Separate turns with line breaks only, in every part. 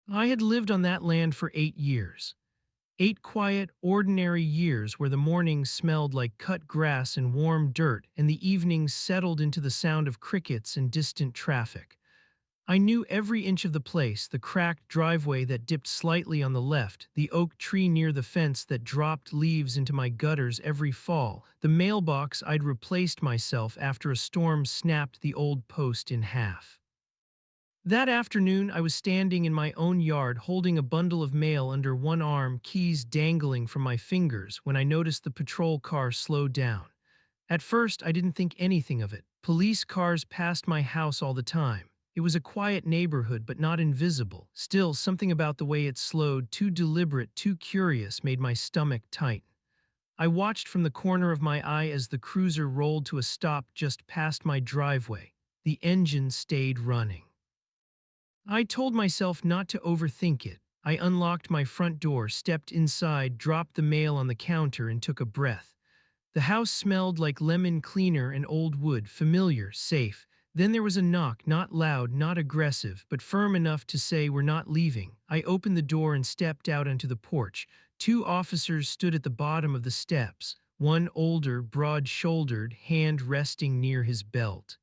I had lived on that land for 8 years. 8 quiet, ordinary years where the mornings smelled like cut grass and warm dirt, and the evenings settled into the sound of crickets and distant traffic. I knew every inch of the place, the cracked driveway that dipped slightly on the left, the oak tree near the fence that dropped leaves into my gutters every fall, the mailbox I'd replaced myself after a storm snapped the old post in half. That afternoon, I was standing in my own yard holding a bundle of mail under one arm, keys dangling from my fingers, when I noticed the patrol car slow down. At first, I didn't think anything of it. Police cars passed my house all the time. It was a quiet neighborhood, but not invisible. Still, something about the way it slowed, too deliberate, too curious, made my stomach tighten. I watched from the corner of my eye as the cruiser rolled to a stop just past my driveway. The engine stayed running. I told myself not to overthink it. I unlocked my front door, stepped inside, dropped the mail on the counter, and took a breath. The house smelled like lemon cleaner and old wood, familiar, safe. Then there was a knock, not loud, not aggressive, but firm enough to say we're not leaving. I opened the door and stepped out onto the porch. Two officers stood at the bottom of the steps, one older, broad-shouldered, hand resting near his belt.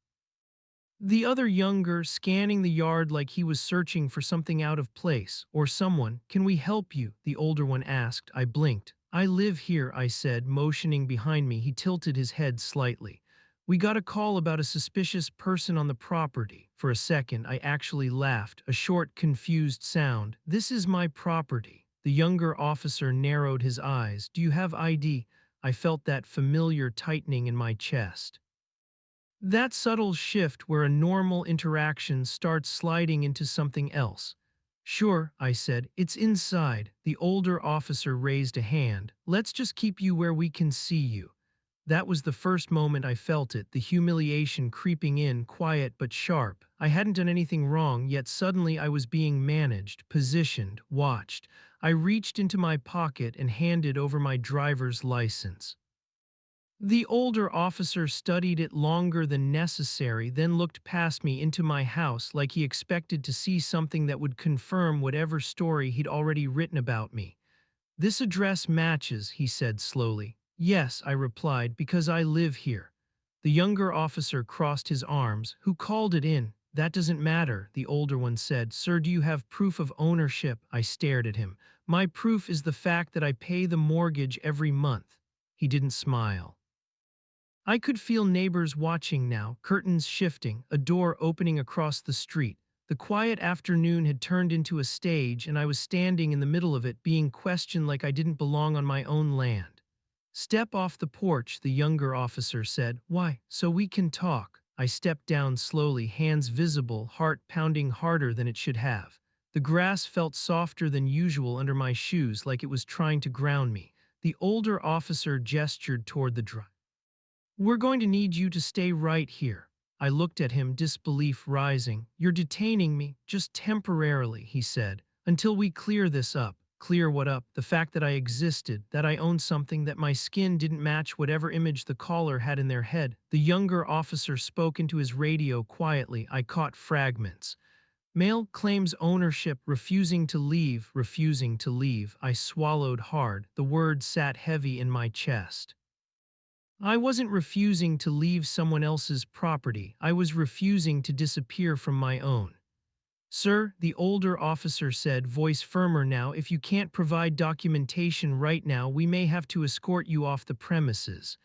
The other younger, scanning the yard like he was searching for something out of place, or someone. "Can we help you?" the older one asked. I blinked. "I live here," I said, motioning behind me. He tilted his head slightly. "We got a call about a suspicious person on the property." For a second, I actually laughed, a short, confused sound. "This is my property." The younger officer narrowed his eyes. "Do you have ID?" I felt that familiar tightening in my chest. That subtle shift where a normal interaction starts sliding into something else. "Sure," I said, "it's inside." The older officer raised a hand. "Let's just keep you where we can see you." That was the first moment I felt it, the humiliation creeping in, quiet but sharp. I hadn't done anything wrong, yet suddenly I was being managed, positioned, watched. I reached into my pocket and handed over my driver's license. The older officer studied it longer than necessary, then looked past me into my house like he expected to see something that would confirm whatever story he'd already written about me. "This address matches," he said slowly. "Yes," I replied, "because I live here." The younger officer crossed his arms. "Who called it in?" "That doesn't matter," the older one said. "Sir, do you have proof of ownership?" I stared at him. "My proof is the fact that I pay the mortgage every month." He didn't smile. I could feel neighbors watching now, curtains shifting, a door opening across the street. The quiet afternoon had turned into a stage, and I was standing in the middle of it, being questioned like I didn't belong on my own land. "Step off the porch," the younger officer said. "Why?" "So we can talk." I stepped down slowly, hands visible, heart pounding harder than it should have. The grass felt softer than usual under my shoes, like it was trying to ground me. The older officer gestured toward the drive. "We're going to need you to stay right here." I looked at him, disbelief rising. "You're detaining me, just temporarily," he said, "until we clear this up." Clear what up? The fact that I existed, that I owned something, that my skin didn't match whatever image the caller had in their head. The younger officer spoke into his radio quietly. I caught fragments. "Male claims ownership, refusing to leave, refusing to leave." I swallowed hard. The word sat heavy in my chest. I wasn't refusing to leave someone else's property. I was refusing to disappear from my own. "Sir," the older officer said, voice firmer now, "if you can't provide documentation right now, we may have to escort you off the premises."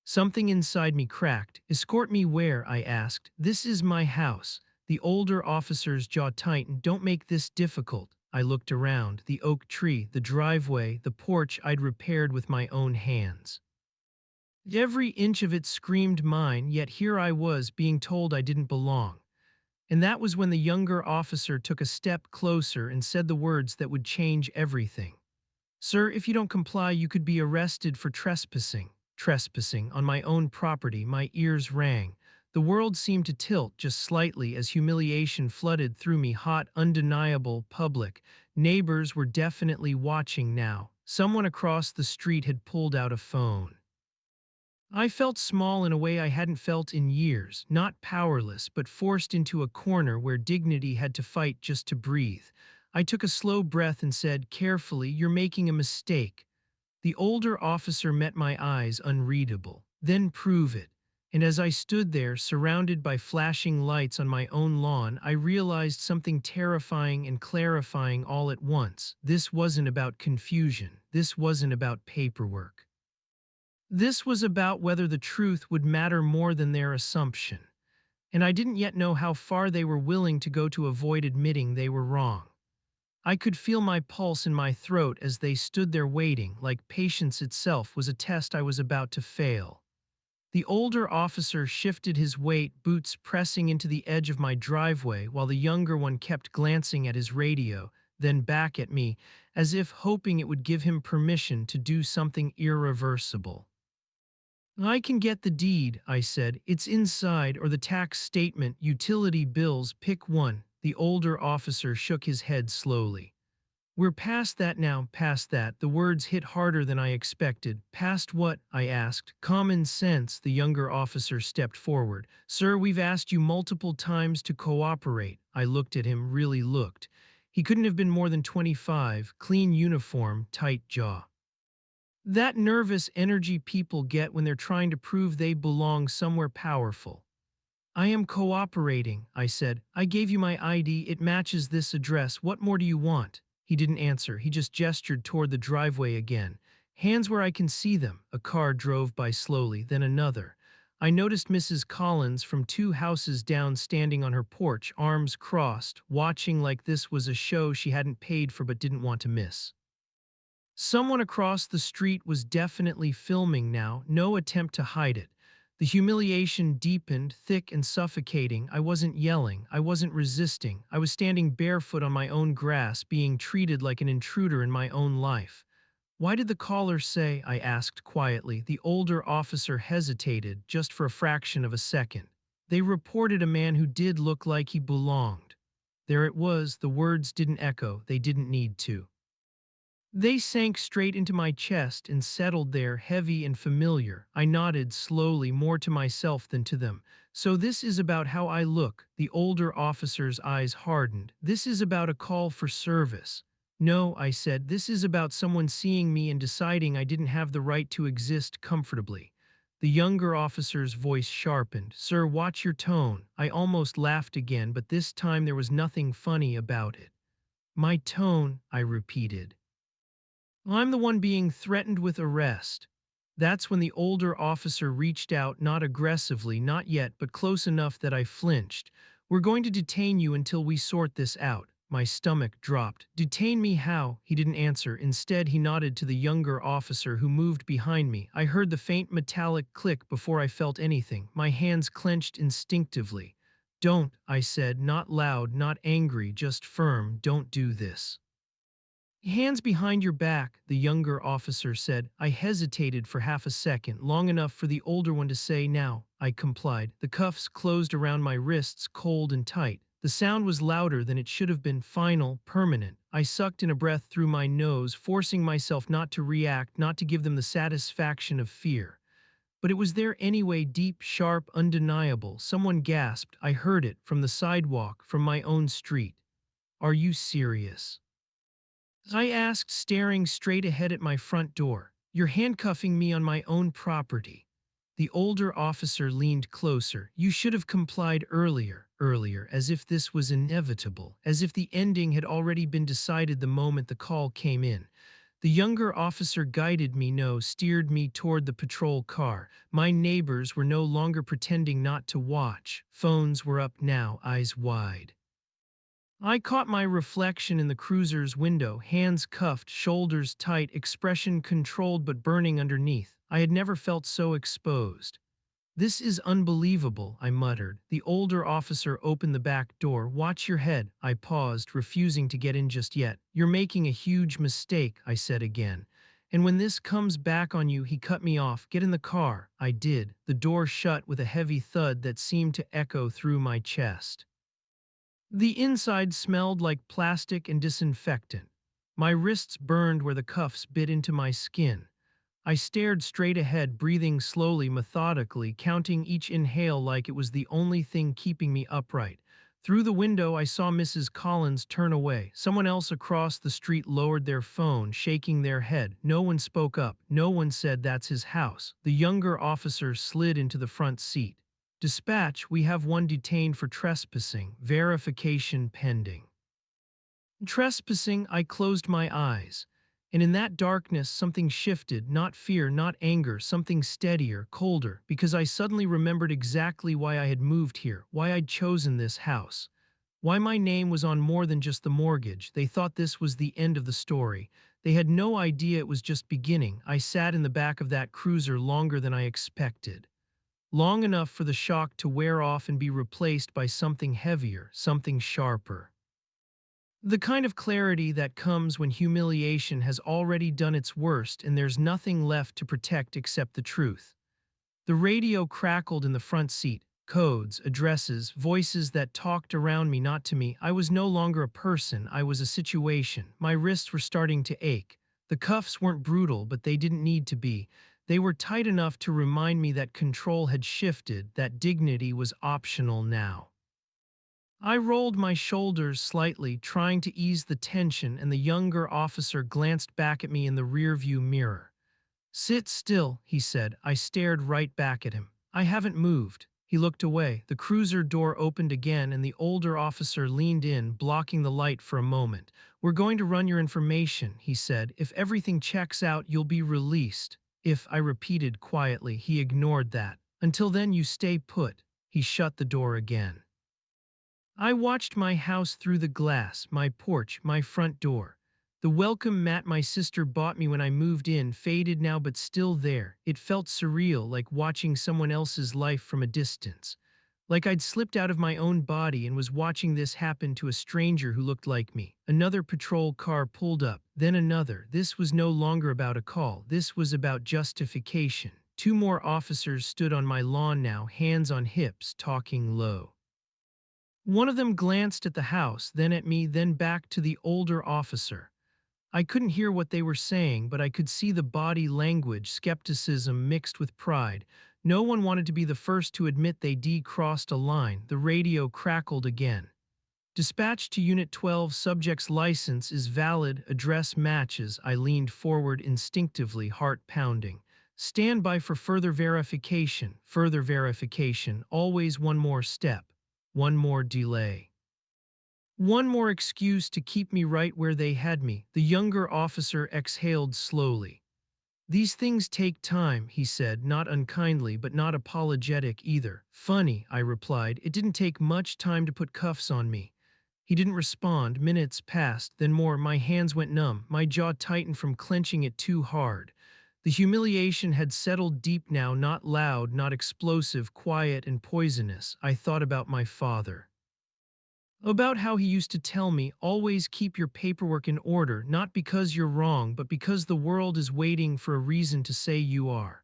Something inside me cracked. "Escort me where?" I asked. "This is my house." The older officer's jaw tightened. "Don't make this difficult." I looked around. The oak tree, the driveway, the porch I'd repaired with my own hands. Every inch of it screamed mine, yet here I was being told I didn't belong. And that was when the younger officer took a step closer and said the words that would change everything. "Sir, if you don't comply, you could be arrested for trespassing." Trespassing on my own property. My ears rang. The world seemed to tilt just slightly as humiliation flooded through me, hot, undeniable, public. Neighbors were definitely watching now. Someone across the street had pulled out a phone. I felt small in a way I hadn't felt in years, not powerless, but forced into a corner where dignity had to fight just to breathe. I took a slow breath and said, carefully, "You're making a mistake." The older officer met my eyes, unreadable. "Then prove it." And as I stood there, surrounded by flashing lights on my own lawn, I realized something terrifying and clarifying all at once. This wasn't about confusion. This wasn't about paperwork. This was about whether the truth would matter more than their assumption. And I didn't yet know how far they were willing to go to avoid admitting they were wrong. I could feel my pulse in my throat as they stood there waiting, like patience itself was a test I was about to fail. The older officer shifted his weight, boots pressing into the edge of my driveway, while the younger one kept glancing at his radio, then back at me, as if hoping it would give him permission to do something irreversible. "I can get the deed," I said. "It's inside, or the tax statement, utility bills, pick one." The older officer shook his head slowly. "We're past that now, past that." The words hit harder than I expected. "Past what?" I asked. "Common sense." The younger officer stepped forward. "Sir, we've asked you multiple times to cooperate." I looked at him, really looked. He couldn't have been more than 25, clean uniform, tight jaw. That nervous energy people get when they're trying to prove they belong somewhere powerful. "I am cooperating," I said. "I gave you my ID, it matches this address. What more do you want?" He didn't answer, he just gestured toward the driveway again. "Hands where I can see them." A car drove by slowly, then another. I noticed Mrs. Collins from 2 houses down standing on her porch, arms crossed, watching like this was a show she hadn't paid for but didn't want to miss. Someone across the street was definitely filming now, no attempt to hide it. The humiliation deepened, thick and suffocating. I wasn't yelling, I wasn't resisting. I was standing barefoot on my own grass, being treated like an intruder in my own life. "Why did the caller say?" I asked quietly. The older officer hesitated, just for a fraction of a second. "They reported a man who did look like he belonged." There it was, the words didn't echo, they didn't need to. They sank straight into my chest and settled there, heavy and familiar. I nodded slowly, more to myself than to them. "So this is about how I look." The older officer's eyes hardened. "This is about a call for service." "No," I said, "this is about someone seeing me and deciding I didn't have the right to exist comfortably." The younger officer's voice sharpened. "Sir, watch your tone." I almost laughed again, but this time there was nothing funny about it. "My tone," I repeated. "I'm the one being threatened with arrest." That's when the older officer reached out, not aggressively, not yet, but close enough that I flinched. "We're going to detain you until we sort this out." My stomach dropped. "Detain me how?" He didn't answer. Instead, he nodded to the younger officer who moved behind me. I heard the faint metallic click before I felt anything. My hands clenched instinctively. "Don't," I said, not loud, not angry, just firm. "Don't do this." "Hands behind your back," the younger officer said. I hesitated for half a second, long enough for the older one to say, "Now." I complied. The cuffs closed around my wrists, cold and tight. The sound was louder than it should have been, final, permanent. I sucked in a breath through my nose, forcing myself not to react, not to give them the satisfaction of fear. But it was there anyway, deep, sharp, undeniable. Someone gasped. I heard it, from the sidewalk, from my own street. "Are you serious?" I asked, staring straight ahead at my front door. "You're handcuffing me on my own property." The older officer leaned closer. "You should have complied earlier," as if this was inevitable, as if the ending had already been decided the moment the call came in. The younger officer guided me, no, steered me toward the patrol car. My neighbors were no longer pretending not to watch. Phones were up now, eyes wide. I caught my reflection in the cruiser's window, hands cuffed, shoulders tight, expression controlled but burning underneath. I had never felt so exposed. "This is unbelievable," I muttered. The older officer opened the back door. "Watch your head." I paused, refusing to get in just yet. "You're making a huge mistake," I said again. "And when this comes back on you," he cut me off. "Get in the car." I did. The door shut with a heavy thud that seemed to echo through my chest. The inside smelled like plastic and disinfectant. My wrists burned where the cuffs bit into my skin. I stared straight ahead, breathing slowly, methodically, counting each inhale like it was the only thing keeping me upright. Through the window, I saw Mrs. Collins turn away. Someone else across the street lowered their phone, shaking their head. No one spoke up. No one said that's his house. The younger officer slid into the front seat. Dispatch, we have one detained for trespassing. Verification pending. Trespassing, I closed my eyes. And in that darkness, something shifted, not fear, not anger, something steadier, colder, because I suddenly remembered exactly why I had moved here, why I'd chosen this house. Why my name was on more than just the mortgage. They thought this was the end of the story. They had no idea it was just beginning. I sat in the back of that cruiser longer than I expected. Long enough for the shock to wear off and be replaced by something heavier, something sharper. The kind of clarity that comes when humiliation has already done its worst and there's nothing left to protect except the truth. The radio crackled in the front seat. Codes, addresses, voices that talked around me, not to me. I was no longer a person, I was a situation. My wrists were starting to ache. The cuffs weren't brutal, but they didn't need to be. They were tight enough to remind me that control had shifted, that dignity was optional now. I rolled my shoulders slightly, trying to ease the tension, and the younger officer glanced back at me in the rearview mirror. Sit still, he said. I stared right back at him. I haven't moved. He looked away. The cruiser door opened again, and the older officer leaned in, blocking the light for a moment. We're going to run your information, he said. If everything checks out, you'll be released. If, I repeated quietly, he ignored that. Until then, you stay put. He shut the door again. I watched my house through the glass, my porch, my front door. The welcome mat my sister bought me when I moved in, faded now but still there. It felt surreal, like watching someone else's life from a distance. Like I'd slipped out of my own body and was watching this happen to a stranger who looked like me. Another patrol car pulled up, then another. This was no longer about a call. This was about justification. Two more officers stood on my lawn now, hands on hips, talking low. One of them glanced at the house, then at me, then back to the older officer. I couldn't hear what they were saying, but I could see the body language, skepticism mixed with pride. No one wanted to be the first to admit they crossed a line. The radio crackled again. Dispatch to Unit 12, subject's license is valid, address matches. I leaned forward instinctively, heart pounding. Stand by for further verification, always one more step, one more delay. One more excuse to keep me right where they had me. The younger officer exhaled slowly. These things take time, he said, not unkindly but not apologetic either. Funny, I replied. It didn't take much time to put cuffs on me. He didn't respond. Minutes passed, then more. My hands went numb. My jaw tightened from clenching it too hard. The humiliation had settled deep now, not loud, not explosive, quiet and poisonous. I thought about my father. About how he used to tell me, always keep your paperwork in order, not because you're wrong, but because the world is waiting for a reason to say you are.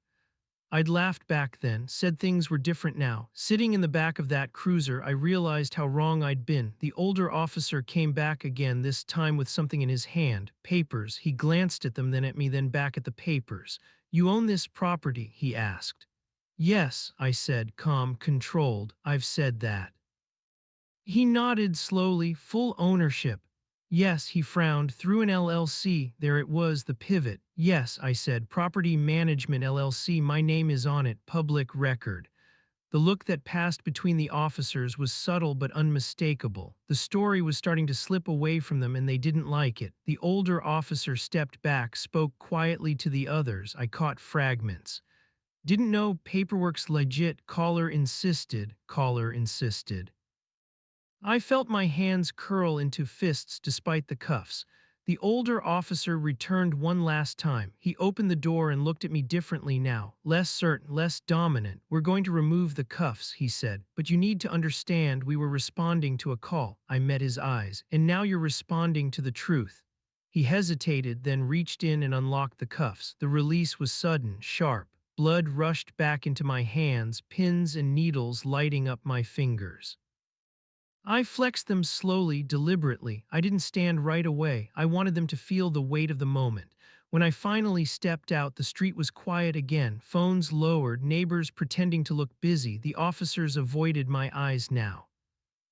I'd laughed back then, said things were different now. Sitting in the back of that cruiser, I realized how wrong I'd been. The older officer came back again, this time with something in his hand. Papers. He glanced at them, then at me, then back at the papers. You own this property? He asked. Yes, I said, calm, controlled. I've said that. He nodded slowly, full ownership. Yes, he frowned, through an LLC, there it was, the pivot. Yes, I said, Property Management LLC, my name is on it, public record. The look that passed between the officers was subtle but unmistakable. The story was starting to slip away from them and they didn't like it. The older officer stepped back, spoke quietly to the others. I caught fragments. Didn't know, paperwork's legit, caller insisted, caller insisted. I felt my hands curl into fists despite the cuffs. The older officer returned one last time. He opened the door and looked at me differently now, less certain, less dominant. We're going to remove the cuffs, he said, but you need to understand we were responding to a call. I met his eyes, and now you're responding to the truth. He hesitated, then reached in and unlocked the cuffs. The release was sudden, sharp. Blood rushed back into my hands, pins and needles lighting up my fingers. I flexed them slowly, deliberately. I didn't stand right away. I wanted them to feel the weight of the moment. When I finally stepped out, the street was quiet again. Phones lowered, neighbors pretending to look busy. The officers avoided my eyes now.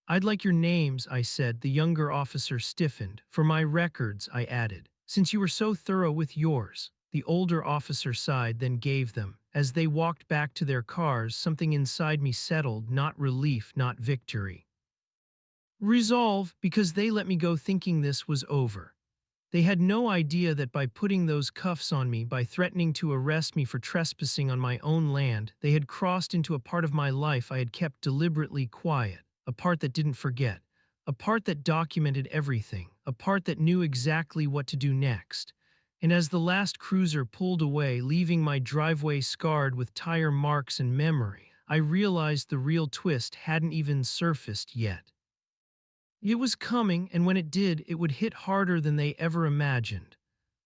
I'd like your names, I said. The younger officer stiffened. For my records, I added. Since you were so thorough with yours. The older officer sighed, then gave them. As they walked back to their cars, something inside me settled, not relief, not victory. Resolve, because they let me go thinking this was over. They had no idea that by putting those cuffs on me, by threatening to arrest me for trespassing on my own land, they had crossed into a part of my life I had kept deliberately quiet, a part that didn't forget, a part that documented everything, a part that knew exactly what to do next. And as the last cruiser pulled away, leaving my driveway scarred with tire marks and memory, I realized the real twist hadn't even surfaced yet. It was coming, and when it did, it would hit harder than they ever imagined.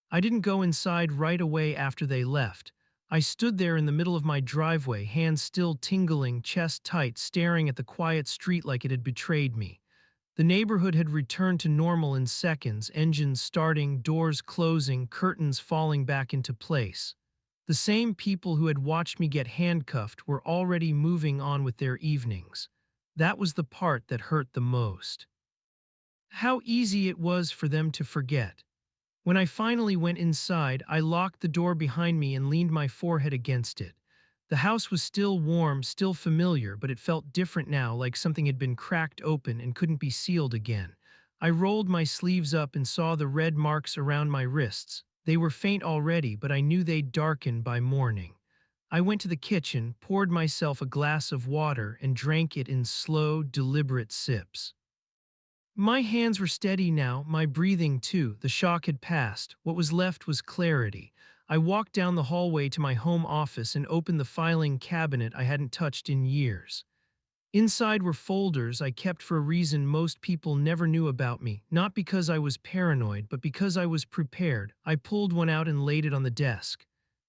I didn't go inside right away after they left. I stood there in the middle of my driveway, hands still tingling, chest tight, staring at the quiet street like it had betrayed me. The neighborhood had returned to normal in seconds, engines starting, doors closing, curtains falling back into place. The same people who had watched me get handcuffed were already moving on with their evenings. That was the part that hurt the most. How easy it was for them to forget. When I finally went inside, I locked the door behind me and leaned my forehead against it. The house was still warm, still familiar, but it felt different now, like something had been cracked open and couldn't be sealed again. I rolled my sleeves up and saw the red marks around my wrists. They were faint already, but I knew they'd darken by morning. I went to the kitchen, poured myself a glass of water, and drank it in slow, deliberate sips. My hands were steady now, my breathing too. The shock had passed. What was left was clarity. I walked down the hallway to my home office and opened the filing cabinet I hadn't touched in years. Inside were folders I kept for a reason most people never knew about me, not because I was paranoid, but because I was prepared. I pulled one out and laid it on the desk.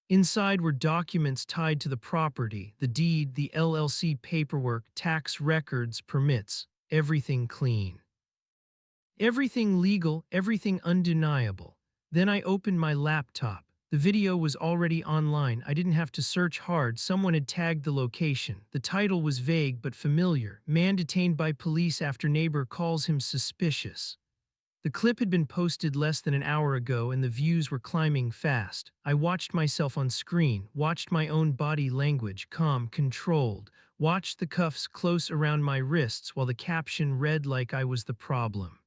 Inside were documents tied to the property, the deed, the LLC paperwork, tax records, permits, everything clean. Everything legal, everything undeniable. Then I opened my laptop. The video was already online. I didn't have to search hard. Someone had tagged the location. The title was vague but familiar. Man detained by police after neighbor calls him suspicious. The clip had been posted less than an hour ago and the views were climbing fast. I watched myself on screen, watched my own body language, calm, controlled, watched the cuffs close around my wrists while the caption read like I was the problem.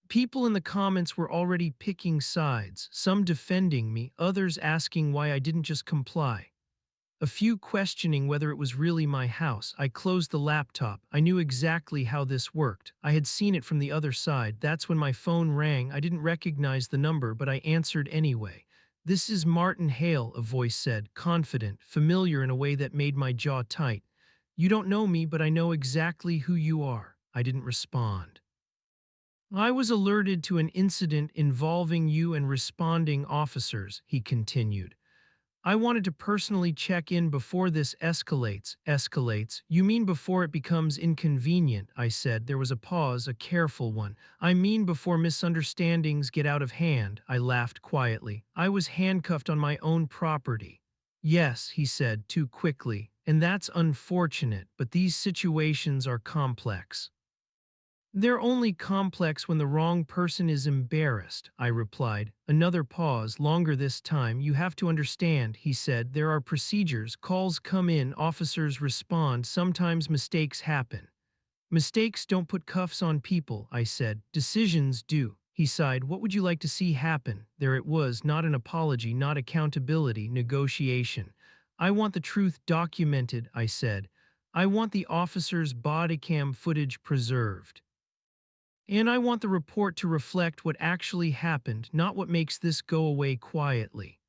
People in the comments were already picking sides, some defending me, others asking why I didn't just comply. A few questioning whether it was really my house. I closed the laptop. I knew exactly how this worked. I had seen it from the other side. That's when my phone rang. I didn't recognize the number, but I answered anyway. "This is Martin Hale," a voice said, confident, familiar in a way that made my jaw tight. "You don't know me, but I know exactly who you are." I didn't respond. "I was alerted to an incident involving you and responding officers," he continued. "I wanted to personally check in before this escalates." "Escalates? You mean before it becomes inconvenient?" I said. There was a pause, a careful one. "I mean before misunderstandings get out of hand." I laughed quietly. "I was handcuffed on my own property." "Yes," he said, too quickly, "and that's unfortunate, but these situations are complex." "They're only complex when the wrong person is embarrassed," I replied. Another pause, longer this time. "You have to understand," he said, "there are procedures. Calls come in, officers respond, sometimes mistakes happen." "Mistakes don't put cuffs on people," I said. "Decisions do." He sighed. "What would you like to see happen?" There it was, not an apology, not accountability, negotiation. "I want the truth documented," I said. "I want the officer's body cam footage preserved. And I want the report to reflect what actually happened, not what makes this go away quietly."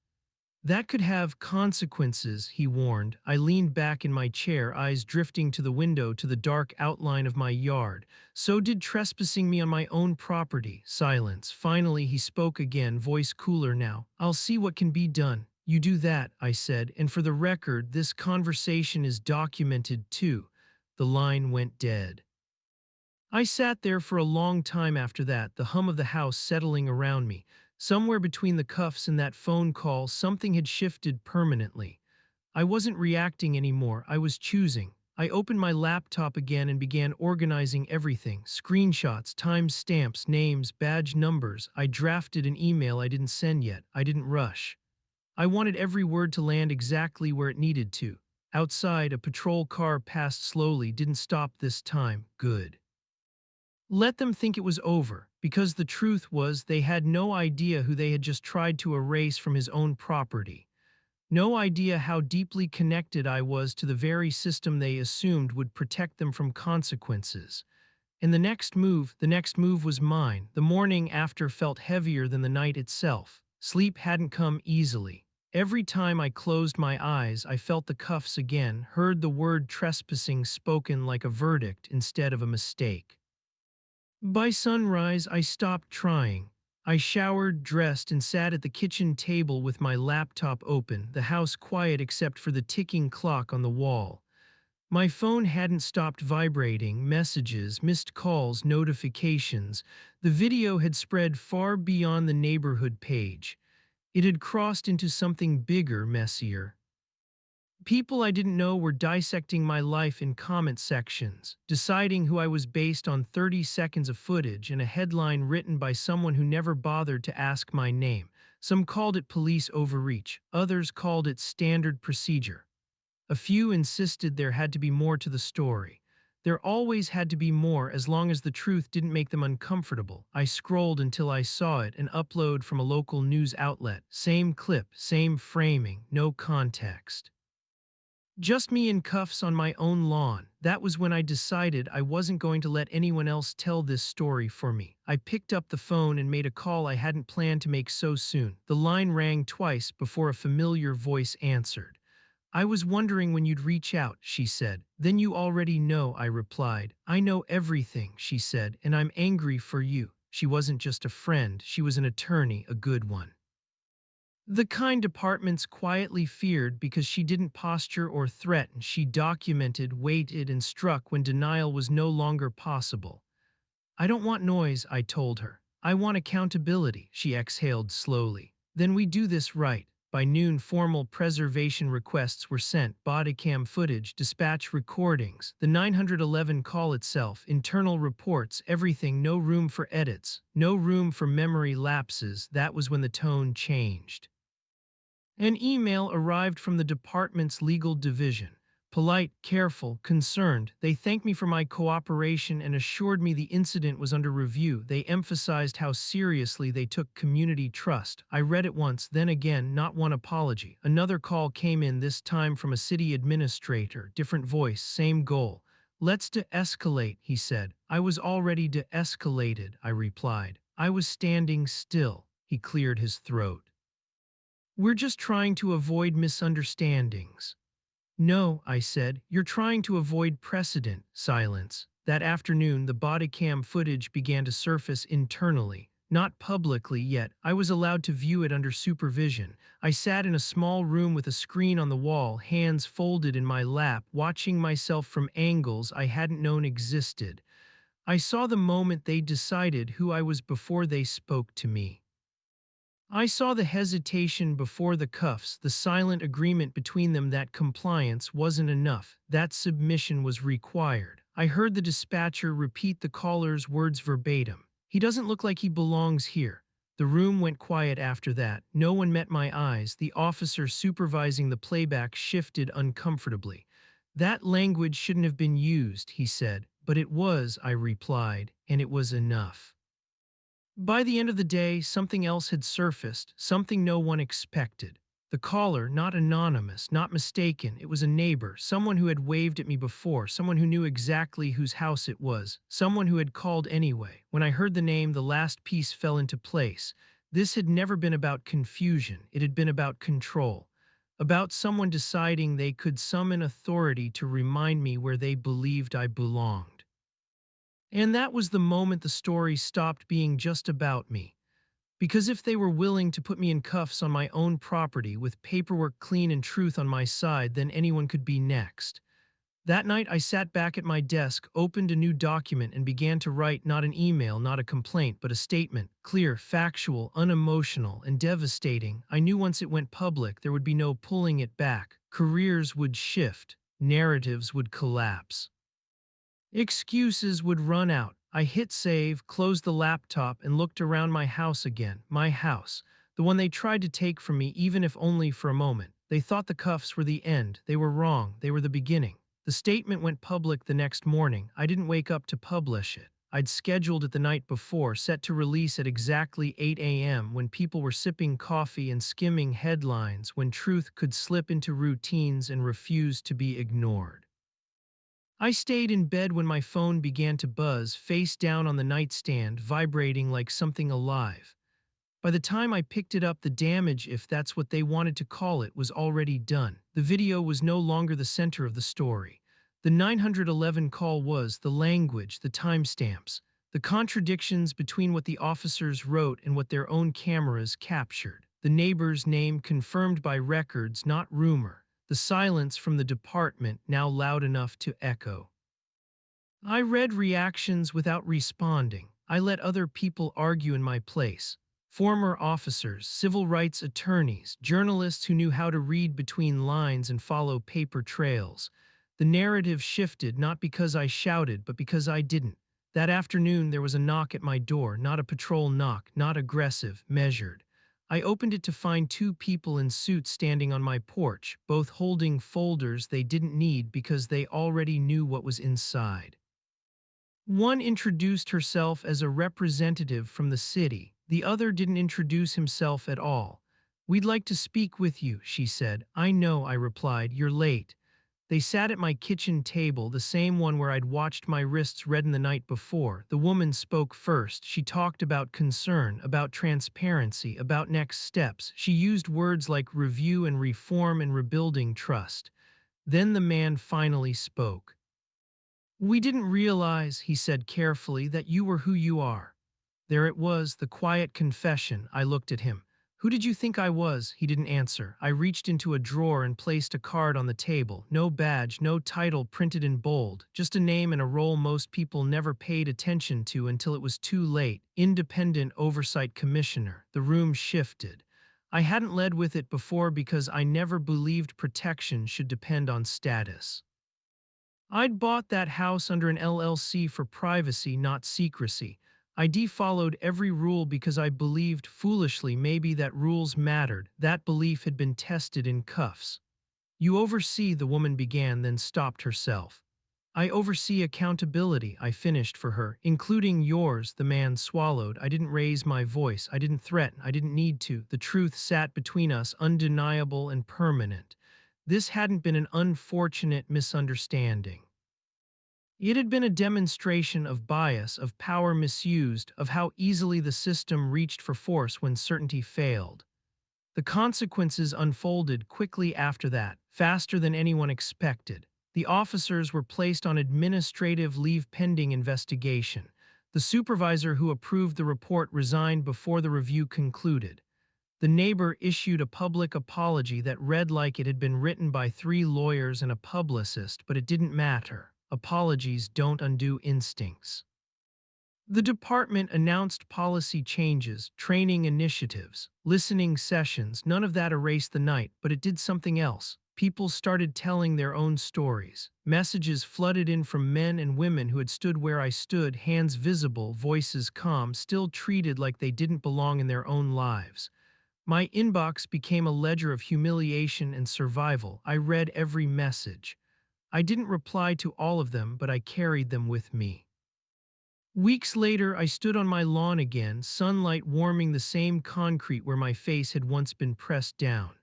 "That could have consequences," he warned. I leaned back in my chair, eyes drifting to the window, to the dark outline of my yard. "So did trespassing me on my own property." Silence. Finally he spoke again, voice cooler now. "I'll see what can be done." "You do that," I said, "and for the record, this conversation is documented too." The line went dead. I sat there for a long time after that, the hum of the house settling around me. Somewhere between the cuffs and that phone call, something had shifted permanently. I wasn't reacting anymore, I was choosing. I opened my laptop again and began organizing everything: screenshots, timestamps, names, badge numbers. I drafted an email I didn't send yet. I didn't rush. I wanted every word to land exactly where it needed to. Outside, a patrol car passed slowly, didn't stop this time. Good. Let them think it was over, because the truth was they had no idea who they had just tried to erase from his own property. No idea how deeply connected I was to the very system they assumed would protect them from consequences. And the next move was mine. The morning after felt heavier than the night itself. Sleep hadn't come easily. Every time I closed my eyes, I felt the cuffs again, heard the word trespassing spoken like a verdict instead of a mistake. By sunrise, I stopped trying. I showered, dressed, and sat at the kitchen table with my laptop open, the house quiet except for the ticking clock on the wall. My phone hadn't stopped vibrating, messages, missed calls, notifications. The video had spread far beyond the neighborhood page. It had crossed into something bigger, messier. People I didn't know were dissecting my life in comment sections, deciding who I was based on 30 seconds of footage and a headline written by someone who never bothered to ask my name. Some called it police overreach, others called it standard procedure. A few insisted there had to be more to the story. There always had to be more as long as the truth didn't make them uncomfortable. I scrolled until I saw it, an upload from a local news outlet. Same clip, same framing, no context. Just me in cuffs on my own lawn. That was when I decided I wasn't going to let anyone else tell this story for me. I picked up the phone and made a call I hadn't planned to make so soon. The line rang twice before a familiar voice answered. "I was wondering when you'd reach out," she said. "Then you already know," I replied. "I know everything," she said, "and I'm angry for you." She wasn't just a friend, she was an attorney, a good one. The kind departments quietly feared because she didn't posture or threaten. She documented, waited, and struck when denial was no longer possible. "I don't want noise," I told her. "I want accountability," she exhaled slowly. "Then we do this right." By noon, formal preservation requests were sent, bodycam footage, dispatch recordings, the 911 call itself, internal reports, everything, no room for edits, no room for memory lapses. That was when the tone changed. An email arrived from the department's legal division. Polite, careful, concerned, they thanked me for my cooperation and assured me the incident was under review. They emphasized how seriously they took community trust. I read it once, then again, not one apology. Another call came in, this time from a city administrator. Different voice, same goal. "Let's de-escalate," he said. "I was already de-escalated," I replied. I was standing still. He cleared his throat. "We're just trying to avoid misunderstandings." "No," I said, "you're trying to avoid precedent." Silence. That afternoon, the bodycam footage began to surface internally. Not publicly yet. I was allowed to view it under supervision. I sat in a small room with a screen on the wall, hands folded in my lap, watching myself from angles I hadn't known existed. I saw the moment they decided who I was before they spoke to me. I saw the hesitation before the cuffs, the silent agreement between them that compliance wasn't enough, that submission was required. I heard the dispatcher repeat the caller's words verbatim. "He doesn't look like he belongs here." The room went quiet after that. No one met my eyes. The officer supervising the playback shifted uncomfortably. "That language shouldn't have been used," he said. "But it was," I replied, "and it was enough." By the end of the day, something else had surfaced, something no one expected. The caller, not anonymous, not mistaken, it was a neighbor, someone who had waved at me before, someone who knew exactly whose house it was, someone who had called anyway. When I heard the name, the last piece fell into place. This had never been about confusion, it had been about control. About someone deciding they could summon authority to remind me where they believed I belonged. And that was the moment the story stopped being just about me. Because if they were willing to put me in cuffs on my own property with paperwork clean and truth on my side, then anyone could be next. That night I sat back at my desk, opened a new document, and began to write not an email, not a complaint, but a statement. Clear, factual, unemotional, and devastating. I knew once it went public, there would be no pulling it back. Careers would shift. narratives would collapse. Excuses would run out. I hit save, closed the laptop, and looked around my house again. My house. The one they tried to take from me, even if only for a moment. They thought the cuffs were the end. They were wrong. They were the beginning. The statement went public the next morning. I didn't wake up to publish it. I'd scheduled it the night before, set to release at exactly 8 a.m. when people were sipping coffee and skimming headlines, when truth could slip into routines and refuse to be ignored. I stayed in bed when my phone began to buzz, face down on the nightstand, vibrating like something alive. By the time I picked it up, the damage, if that's what they wanted to call it, was already done. The video was no longer the center of the story. The 911 call was the language, the timestamps, the contradictions between what the officers wrote and what their own cameras captured. The neighbor's name confirmed by records, not rumor. The silence from the department now loud enough to echo. I read reactions without responding. I let other people argue in my place. Former officers, civil rights attorneys, journalists who knew how to read between lines and follow paper trails. The narrative shifted not because I shouted, but because I didn't. That afternoon there was a knock at my door, not a patrol knock, not aggressive, measured. I opened it to find two people in suits standing on my porch, both holding folders they didn't need because they already knew what was inside. One introduced herself as a representative from the city. The other didn't introduce himself at all. "We'd like to speak with you," she said. "I know," I replied. "You're late." They sat at my kitchen table, the same one where I'd watched my wrists redden the night before. The woman spoke first. She talked about concern, about transparency, about next steps. She used words like review and reform and rebuilding trust. Then the man finally spoke. "We didn't realize," he said carefully, "that you were who you are." There it was, the quiet confession. I looked at him. "Who did you think I was?" He didn't answer. I reached into a drawer and placed a card on the table. No badge, no title printed in bold, just a name and a role most people never paid attention to until it was too late. Independent Oversight Commissioner. The room shifted. I hadn't led with it before because I never believed protection should depend on status. I'd bought that house under an LLC for privacy, not secrecy. I defollowed every rule because I believed, foolishly maybe, that rules mattered. That belief had been tested in cuffs. "You oversee," the woman began, then stopped herself. "I oversee accountability," I finished for her, "including yours." The man swallowed. I didn't raise my voice. I didn't threaten. I didn't need to. The truth sat between us, undeniable and permanent. This hadn't been an unfortunate misunderstanding. It had been a demonstration of bias, of power misused, of how easily the system reached for force when certainty failed. The consequences unfolded quickly after that, faster than anyone expected. The officers were placed on administrative leave pending investigation. The supervisor who approved the report resigned before the review concluded. The neighbor issued a public apology that read like it had been written by 3 lawyers and a publicist, but it didn't matter. Apologies don't undo instincts. The department announced policy changes, training initiatives, listening sessions. None of that erased the night, but it did something else. People started telling their own stories. Messages flooded in from men and women who had stood where I stood, hands visible, voices calm, still treated like they didn't belong in their own lives. My inbox became a ledger of humiliation and survival. I read every message. I didn't reply to all of them, but I carried them with me. Weeks later, I stood on my lawn again, sunlight warming the same concrete where my face had once been pressed down.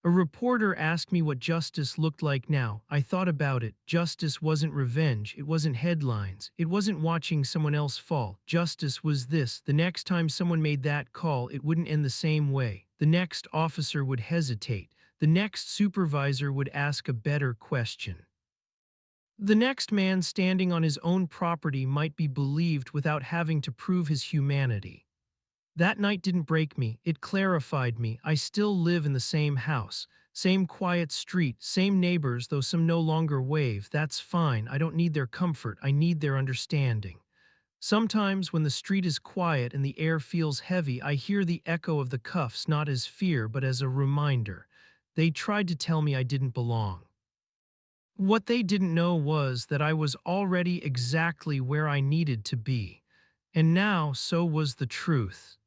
A reporter asked me what justice looked like now. I thought about it. Justice wasn't revenge. It wasn't headlines. It wasn't watching someone else fall. Justice was this: the next time someone made that call, it wouldn't end the same way. The next officer would hesitate. The next supervisor would ask a better question. The next man standing on his own property might be believed without having to prove his humanity. That night didn't break me, it clarified me. I still live in the same house, same quiet street, same neighbors, though some no longer wave. That's fine. I don't need their comfort, I need their understanding. Sometimes when the street is quiet and the air feels heavy, I hear the echo of the cuffs, not as fear but as a reminder. They tried to tell me I didn't belong. What they didn't know was that I was already exactly where I needed to be. And now, so was the truth.